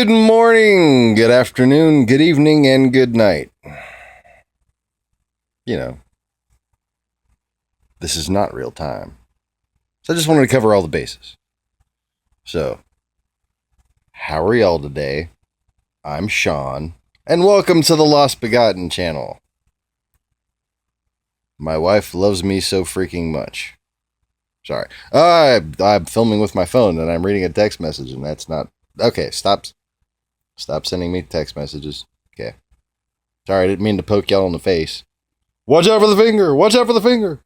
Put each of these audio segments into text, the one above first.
Good morning, good afternoon, good evening, and good night. You know, this is not real time. So I just wanted to cover all the bases. So, how are y'all today? I'm Sean, and welcome to the Lost Begotten channel. My wife loves me so freaking much. Sorry. I'm filming with my phone and I'm reading a text message and that's not... Okay, stop sending me text messages. Okay. Sorry, I didn't mean to poke y'all in the face. Watch out for the finger! Watch out for the finger!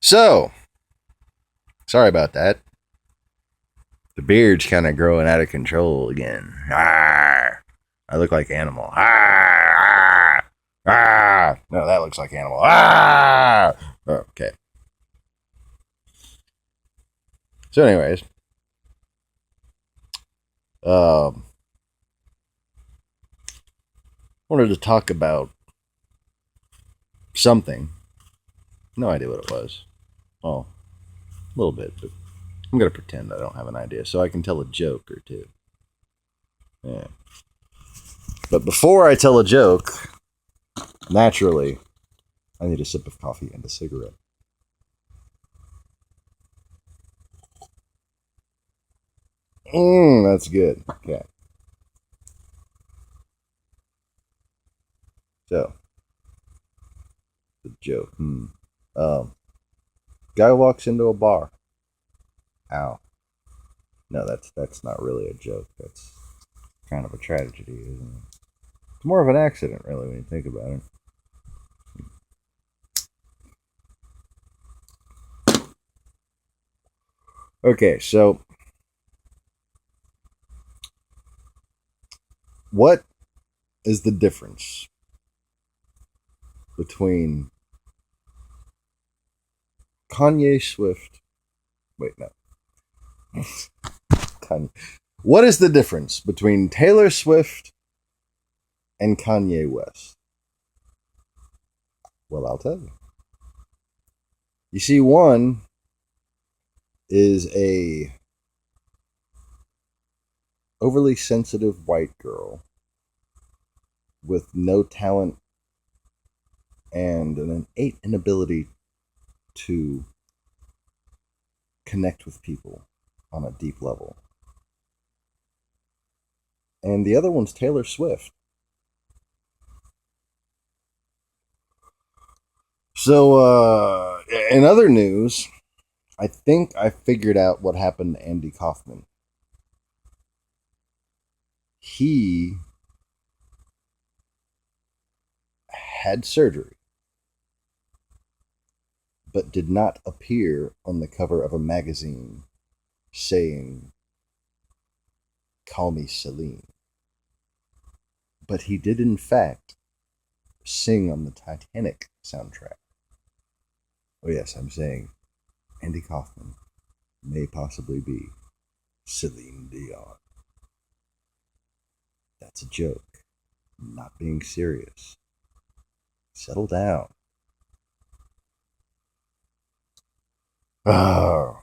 So, sorry about that. The beard's kind of growing out of control again. I look like animal. No, that looks like animal. Okay. So, anyways, wanted to talk about something. No idea what it was. Oh, a little bit, but I'm going to pretend I don't have an idea so I can tell a joke or two. Yeah. But before I tell a joke, naturally, I need a sip of coffee and a cigarette. That's good. Okay. So, the joke. Guy walks into a bar. Ow. No, that's not really a joke. That's kind of a tragedy, isn't it? It's more of an accident, really, when you think about it. Okay, so what is the difference between Kanye Swift? Wait, no. Kanye. What is the difference between Taylor Swift and Kanye West? Well, I'll tell you. You see, one is a overly sensitive white girl with no talent and an innate inability to connect with people on a deep level. And the other one's Taylor Swift. So, in other news, I think I figured out what happened to Andy Kaufman. He had surgery, but did not appear on the cover of a magazine saying, "Call me Celine." But he did, in fact, sing on the Titanic soundtrack. Oh, yes, I'm saying Andy Kaufman may possibly be Celine Dion. That's a joke. I'm not being serious. Settle down. Oh,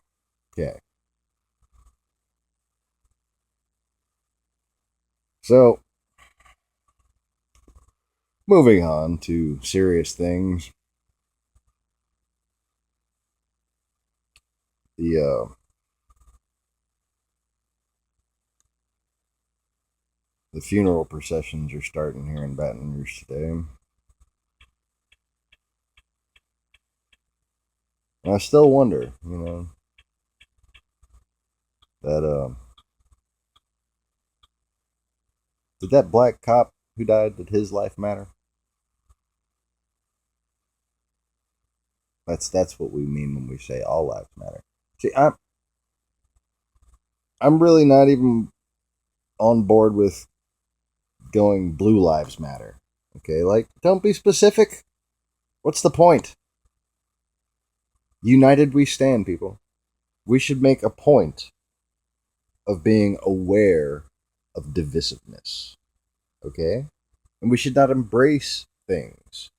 okay. So, moving on to serious things. The funeral processions are starting here in Baton Rouge today. And I still wonder, that did that black cop who died, did his life matter? That's what we mean when we say all lives matter. See, I'm really not even on board with going blue lives matter. Okay, like, don't be specific. What's the point? United we stand, people. We should make a point of being aware of divisiveness. Okay? And we should not embrace things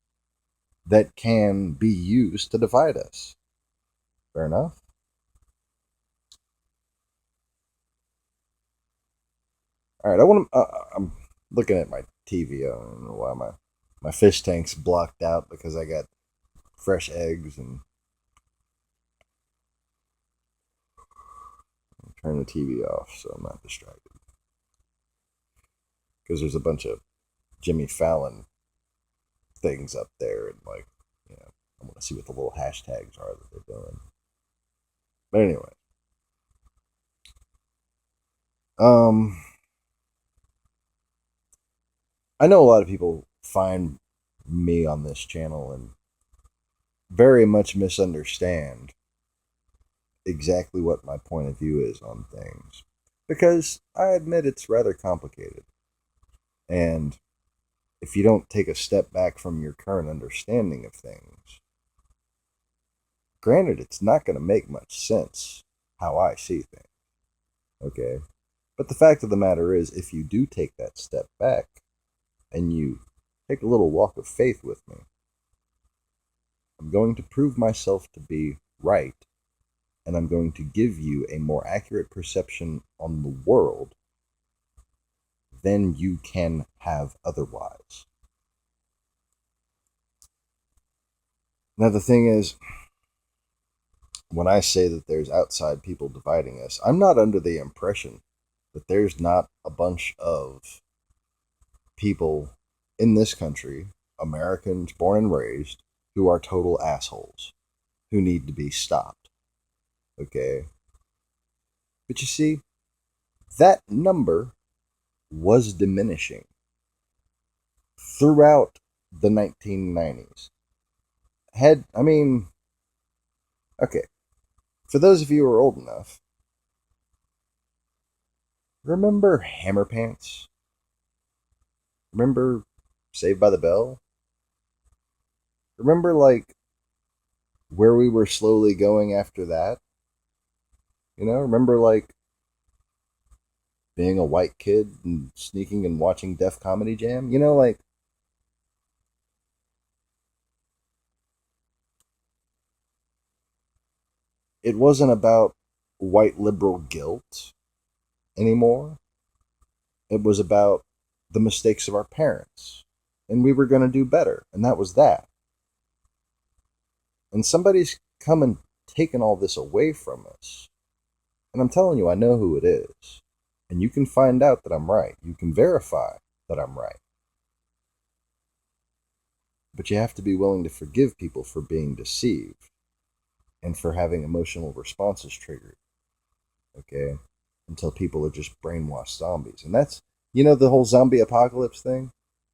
that can be used to divide us. Fair enough? All right, I want to. I'm looking at my TV. I don't know why my fish tank's blocked out because I got fresh eggs, and turn the TV off so I'm not distracted. Because there's a bunch of Jimmy Fallon things up there, and like, I want to see what the little hashtags are that they're doing. But anyway, um, I know a lot of people find me on this channel and very much misunderstand exactly what my point of view is on things, because I admit it's rather complicated. And if you don't take a step back from your current understanding of things, granted, it's not going to make much sense how I see things. Okay? But the fact of the matter is, if you do take that step back and you take a little walk of faith with me, I'm going to prove myself to be right, and I'm going to give you a more accurate perception on the world than you can have otherwise. Now, the thing is, when I say that there's outside people dividing us, I'm not under the impression that there's not a bunch of people in this country, Americans born and raised, who are total assholes, who need to be stopped. Okay? But you see, that number was diminishing throughout the 1990s. Okay, for those of you who are old enough, remember Hammer Pants? Remember Saved by the Bell? Remember, like, where we were slowly going after that? Remember, like, being a white kid and sneaking and watching Def Comedy Jam? Like, it wasn't about white liberal guilt anymore. It was about the mistakes of our parents. And we were going to do better. And that was that. And somebody's come and taken all this away from us. And I'm telling you, I know who it is. And you can find out that I'm right. You can verify that I'm right. But you have to be willing to forgive people for being deceived and for having emotional responses triggered. Okay? Until people are just brainwashed zombies. And that's, the whole zombie apocalypse thing?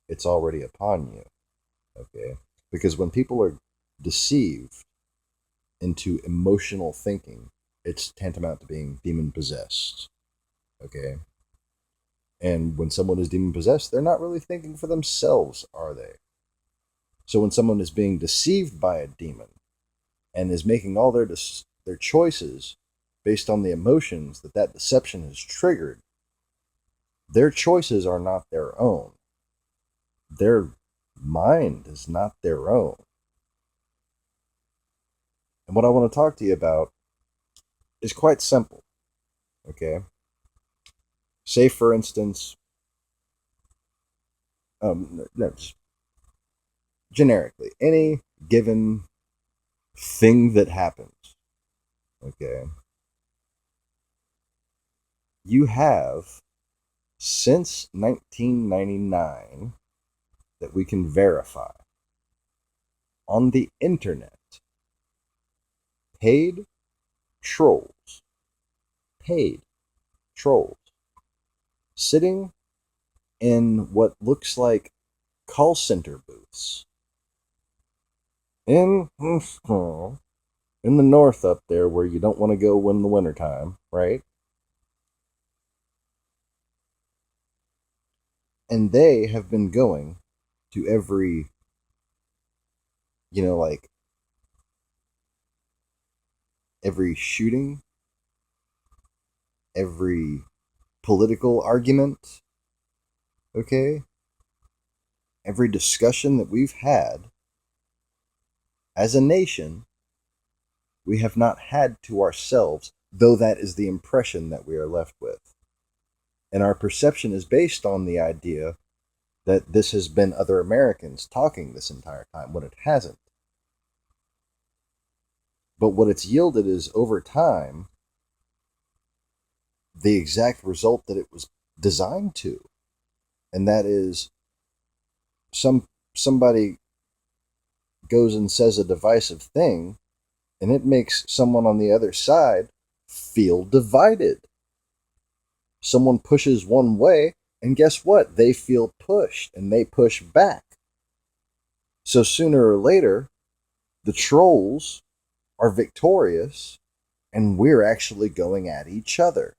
It's already upon you. Okay? Because when people are deceived into emotional thinking, it's tantamount to being demon possessed. Okay? And when someone is demon possessed, they're not really thinking for themselves, are they? So when someone is being deceived by a demon and is making all their choices based on the emotions that deception has triggered, their choices are not their own. Their mind is not their own. And what I want to talk to you about is quite simple. Okay? Say, for instance, generically, any given thing that happens, okay, you have, since 1999, that we can verify, on the internet, paid trolls, sitting in what looks like call center booths in the north up there, where you don't want to go in the wintertime, right? And they have been going to every, like, every shooting, every political argument, okay? Every discussion that we've had as a nation, we have not had to ourselves, though that is the impression that we are left with. And our perception is based on the idea that this has been other Americans talking this entire time, when it hasn't. But what it's yielded is, over time, the exact result that it was designed to. And that is, somebody goes and says a divisive thing, and it makes someone on the other side feel divided. Someone pushes one way, and guess what? They feel pushed, and they push back. So sooner or later, the trolls are victorious, and we're actually going at each other.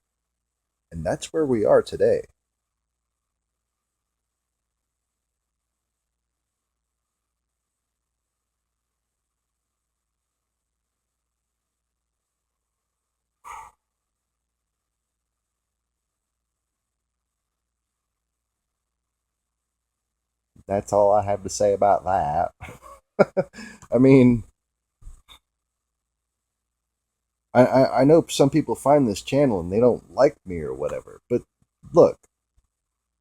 And that's where we are today. That's all I have to say about that. I mean, I know some people find this channel and they don't like me or whatever, but look,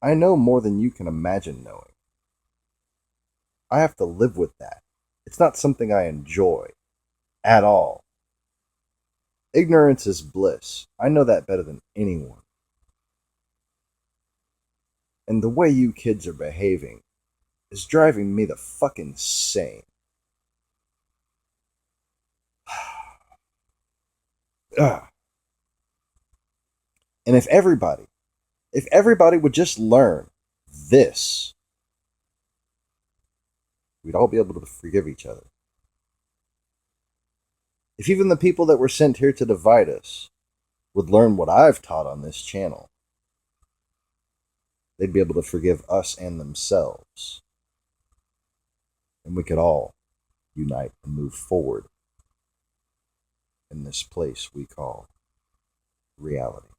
I know more than you can imagine knowing. I have to live with that. It's not something I enjoy at all. Ignorance is bliss. I know that better than anyone. And the way you kids are behaving is driving me the fucking insane. Ugh. And if everybody would just learn this, we'd all be able to forgive each other. If even the people that were sent here to divide us would learn what I've taught on this channel, they'd be able to forgive us and themselves. And we could all unite and move forward in this place we call reality.